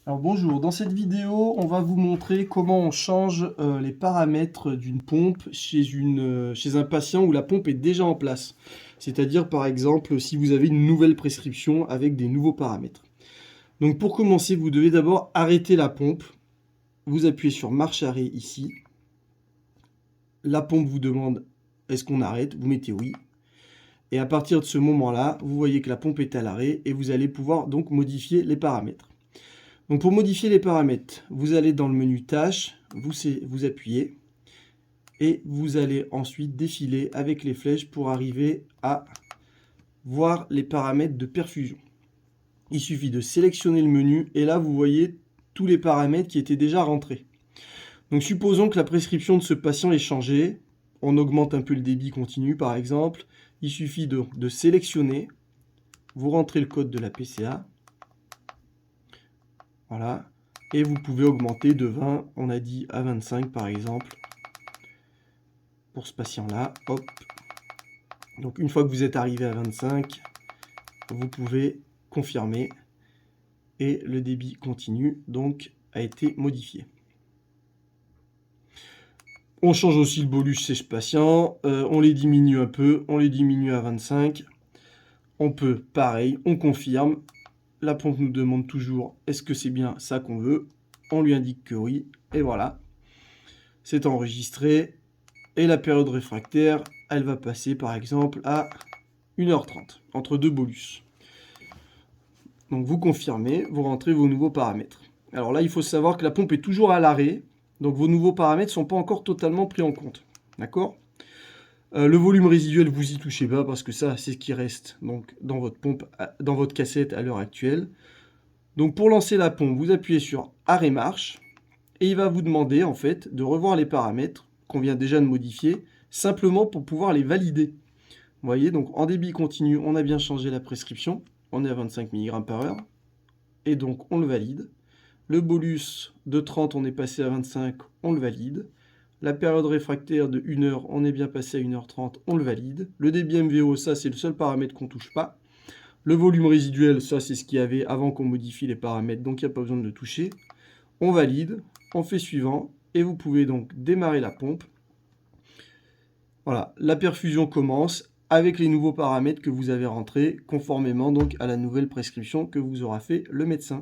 Alors bonjour, dans cette vidéo, on va vous montrer comment on change les paramètres d'une pompe chez un patient où la pompe est déjà en place. C'est-à-dire par exemple si vous avez une nouvelle prescription avec des nouveaux paramètres. Donc pour commencer, vous devez d'abord arrêter la pompe. Vous appuyez sur marche arrêt ici. La pompe vous demande est-ce qu'on arrête, vous mettez oui. Et à partir de ce moment-là, vous voyez que la pompe est à l'arrêt et vous allez pouvoir donc modifier les paramètres. Donc pour modifier les paramètres, vous allez dans le menu tâches, vous appuyez et vous allez ensuite défiler avec les flèches pour arriver à voir les paramètres de perfusion. Il suffit de sélectionner le menu et là vous voyez tous les paramètres qui étaient déjà rentrés. Donc supposons que la prescription de ce patient est changée, on augmente un peu le débit continu par exemple, il suffit de sélectionner, vous rentrez le code de la PCA. Voilà. Et vous pouvez augmenter de 20, on a dit à 25 par exemple, pour ce patient-là. Hop. Donc une fois que vous êtes arrivé à 25, vous pouvez confirmer. Et le débit continu, donc, a été modifié. On change aussi le bolus chez ce patient. On les diminue un peu, on les diminue à 25. On peut, pareil, on confirme. La pompe nous demande toujours est-ce que c'est bien ça qu'on veut. On lui indique que oui, et voilà. C'est enregistré. Et la période réfractaire, elle va passer par exemple à 1h30, entre deux bolus. Donc vous confirmez, vous rentrez vos nouveaux paramètres. Alors là, il faut savoir que la pompe est toujours à l'arrêt, donc vos nouveaux paramètres ne sont pas encore totalement pris en compte. D'accord ? Le volume résiduel, vous y touchez pas parce que ça, c'est ce qui reste donc, dans votre pompe, dans votre cassette à l'heure actuelle. Donc pour lancer la pompe, vous appuyez sur arrêt marche et il va vous demander en fait de revoir les paramètres qu'on vient déjà de modifier, simplement pour pouvoir les valider. Vous voyez, donc en débit continu, on a bien changé la prescription, on est à 25 mg/h, et donc on le valide. Le bolus de 30, on est passé à 25, on le valide. La période réfractaire de 1 heure, on est bien passé à 1h30, on le valide. Le débit MVO, ça c'est le seul paramètre qu'on ne touche pas. Le volume résiduel, ça c'est ce qu'il y avait avant qu'on modifie les paramètres, donc il n'y a pas besoin de le toucher. On valide, on fait suivant, et vous pouvez donc démarrer la pompe. Voilà, la perfusion commence avec les nouveaux paramètres que vous avez rentrés, conformément donc à la nouvelle prescription que vous aura fait le médecin.